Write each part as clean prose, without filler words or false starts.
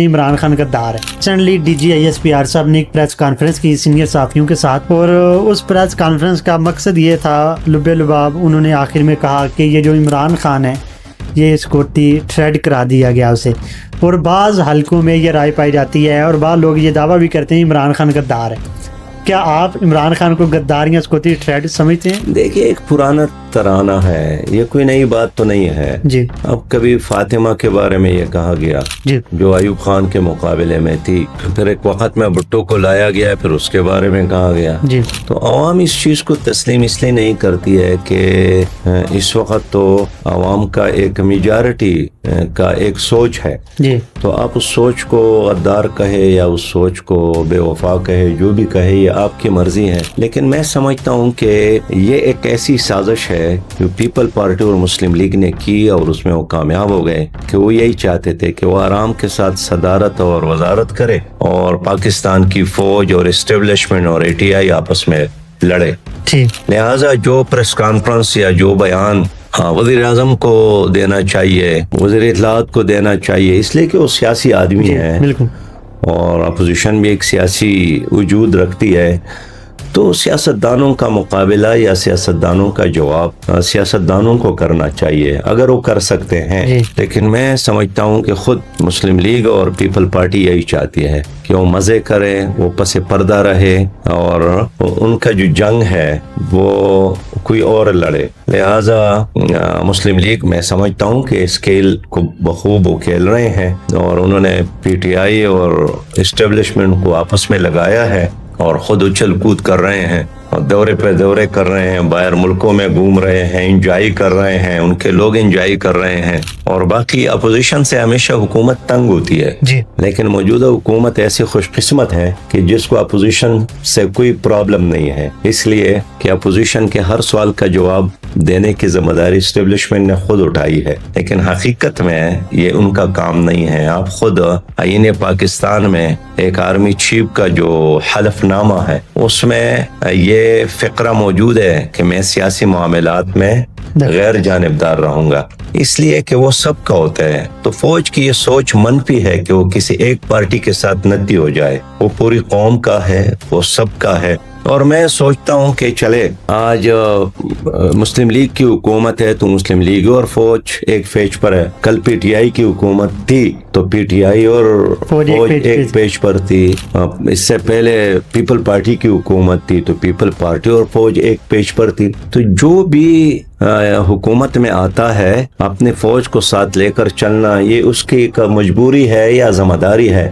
عمران خان غدار ہے۔ Recently DGISPR صاحب نے ایک پریس کانفرنس کی سینئر صحافیوں کے ساتھ، اور اس پریس کانفرنس کا مقصد یہ تھا لب لباب انہوں نے آخر میں کہا کہ یہ جو عمران خان ہے یہ سیکورٹی تھریڈ کرا دیا گیا اسے، اور بعض حلقوں میں یہ رائے پائی جاتی ہے اور بعض لوگ یہ دعویٰ بھی کرتے ہیں عمران خان غدار ہے۔ کیا آپ عمران خان کو غدار یا سیکورٹی تھریڈ سمجھتے ہیں؟ دیکھیے، ایک پرانا ترانہ ہے، یہ کوئی نئی بات تو نہیں ہے جی۔ اب کبھی فاطمہ کے بارے میں یہ کہا گیا جی، جو ایوب خان کے مقابلے میں تھی، پھر ایک وقت میں بھٹو کو لایا گیا، پھر اس کے بارے میں کہا گیا۔ جی، تو عوام اس چیز کو تسلیم اس لیے نہیں کرتی ہے کہ اس وقت تو عوام کا ایک میجارٹی کا ایک سوچ ہے، جی، تو آپ اس سوچ کو غدار کہے یا اس سوچ کو بے وفا کہے، جو بھی کہے یہ آپ کی مرضی ہے، لیکن میں سمجھتا ہوں کہ یہ ایک ایسی سازش ہے جو پیپل پارٹی اور مسلم لیگ نے کی، اور اس میں وہ کامیاب ہو گئے کہ وہ یہی چاہتے تھے کہ وہ آرام کے ساتھ صدارت اور وزارت کرے اور پاکستان کی فوج اور اسٹیبلشمنٹ اور ATI آپس میں لڑے۔ لہٰذا جو پریس کانفرنس یا جو بیان وزیر اعظم کو دینا چاہیے، وزیر اطلاعات کو دینا چاہیے، اس لیے کہ وہ سیاسی آدمی ہے اور اپوزیشن بھی ایک سیاسی وجود رکھتی ہے، تو سیاستدانوں کا مقابلہ یا سیاستدانوں کا جواب سیاستدانوں کو کرنا چاہیے اگر وہ کر سکتے ہیں۔ لیکن میں سمجھتا ہوں کہ خود مسلم لیگ اور پیپل پارٹی یہی چاہتی ہے کہ وہ مزے کرے، وہ پس پردہ رہے، اور ان کا جو جنگ ہے وہ کوئی اور لڑے۔ لہٰذا مسلم لیگ میں سمجھتا ہوں کہ اس کھیل کو بخوب وہ کھیل رہے ہیں، اور انہوں نے PTI اور اسٹیبلشمنٹ کو آپس میں لگایا ہے اور خود اچھل کود کر رہے ہیں، اور دورے پہ دورے کر رہے ہیں، باہر ملکوں میں گھوم رہے ہیں، انجوائے کر رہے ہیں، ان کے لوگ انجوائے کر رہے ہیں، اور باقی اپوزیشن سے ہمیشہ حکومت تنگ ہوتی ہے۔ لیکن موجودہ حکومت ایسی خوش قسمت ہے کہ جس کو اپوزیشن سے کوئی پرابلم نہیں ہے، اس لیے کہ اپوزیشن کے ہر سوال کا جواب دینے کی ذمہ داری اسٹیبلشمنٹ نے خود اٹھائی ہے، لیکن حقیقت میں یہ ان کا کام نہیں ہے۔ آپ خود آئین پاکستان میں ایک آرمی چیف کا جو حلف نامہ ہے اس میں یہ فقرہ موجود ہے کہ میں سیاسی معاملات میں غیر جانبدار رہوں گا، اس لیے کہ وہ سب کا ہوتا ہے۔ تو فوج کی یہ سوچ منفی ہے کہ وہ کسی ایک پارٹی کے ساتھ نتی ہو جائے، وہ پوری قوم کا ہے، وہ سب کا ہے۔ اور میں سوچتا ہوں کہ چلے آج مسلم لیگ کی حکومت ہے تو مسلم لیگ اور فوج ایک پیج پر ہے، کل PTI کی حکومت تھی تو PTI اور فوج ایک پیج پر تھی، اس سے پہلے پیپل پارٹی کی حکومت تھی تو پیپل پارٹی اور فوج ایک پیج پر تھی۔ تو جو بھی حکومت میں آتا ہے اپنے فوج کو ساتھ لے کر چلنا یہ اس کی ایک مجبوری ہے یا ذمہ داری ہے۔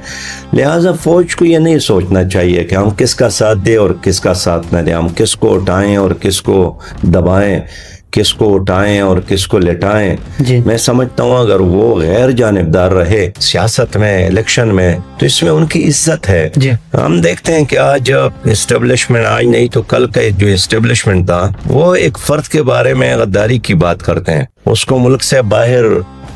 لہٰذا فوج کو یہ نہیں سوچنا چاہیے کہ ہم کس کا ساتھ دیں اور کس کا ساتھ نہ دیں، ہم کس کو اٹھائیں اور کس کو دبائیں، کس کو اٹھائیں اور کس کو لٹائیں۔ میں سمجھتا ہوں اگر وہ غیر جانبدار رہے سیاست میں، الیکشن میں، تو اس میں ان کی عزت ہے۔ ہم دیکھتے ہیں کہ آج اسٹیبلشمنٹ، آج نہیں تو کل کا جو اسٹیبلشمنٹ تھا، وہ ایک فرد کے بارے میں غداری کی بات کرتے ہیں، اس کو ملک سے باہر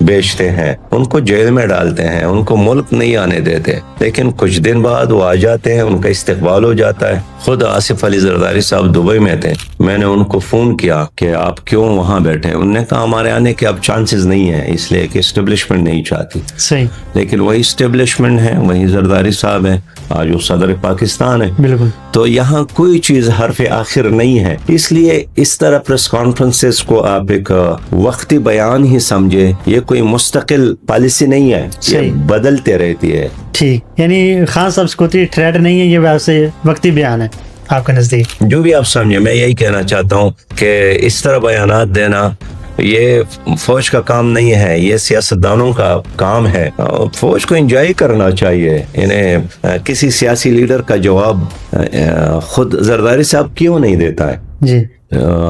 بیچتے ہیں، ان کو جیل میں ڈالتے ہیں، ان کو ملک نہیں آنے دیتے، لیکن کچھ دن بعد وہ آ جاتے ہیں، ان کا استقبال ہو جاتا ہے۔ خود آصف علی زرداری صاحب دبئی میں تھے، میں نے ان کو فون کیا کہ آپ کیوں وہاں بیٹھے، انہوں نے کہا ہمارے آنے کے اب چانسز نہیں ہیں، اس لیے کہ اسٹیبلشمنٹ نہیں چاہتی۔ صحیح، لیکن وہی اسٹیبلشمنٹ ہے، وہی زرداری صاحب ہے، آج وہ صدر پاکستان ہے۔ بالکل، تو یہاں کوئی چیز حرف آخر نہیں ہے، اس لیے اس طرح پریس کانفرنسز کو آپ ایک وقتی بیان ہی سمجھے، یہ کوئی مستقل پالیسی نہیں ہے، یہ بدلتے رہتی ہے۔ ٹھیک، یعنی خان صاحب سیکورٹی تھریٹ نہیں ہے، یہ ویسے وقتی بیان ہے آپ کا نزدیک؟ جو بھی آپ سمجھے، میں یہی کہنا چاہتا ہوں کہ اس طرح بیانات دینا یہ فوج کا کام نہیں ہے، یہ سیاستدانوں کا کام ہے۔ فوج کو انجوائے کرنا چاہیے، انہیں کسی سیاسی لیڈر کا جواب خود زرداری صاحب کیوں نہیں دیتا ہے؟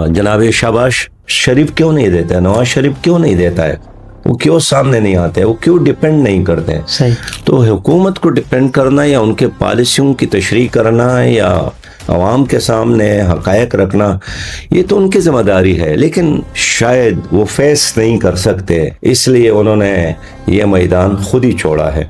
جناب شہباز شریف کیوں نہیں دیتا ہے؟ نواز شریف کیوں نہیں دیتا ہے؟ وہ کیوں سامنے نہیں آتے؟ وہ کیوں ڈیپینڈ نہیں کرتے؟ تو حکومت کو ڈیپینڈ کرنا یا ان کے پالیسیوں کی تشریح کرنا یا عوام کے سامنے حقائق رکھنا یہ تو ان کی ذمہ داری ہے، لیکن شاید وہ فیس نہیں کر سکتے، اس لیے انہوں نے یہ میدان خود ہی چھوڑا ہے۔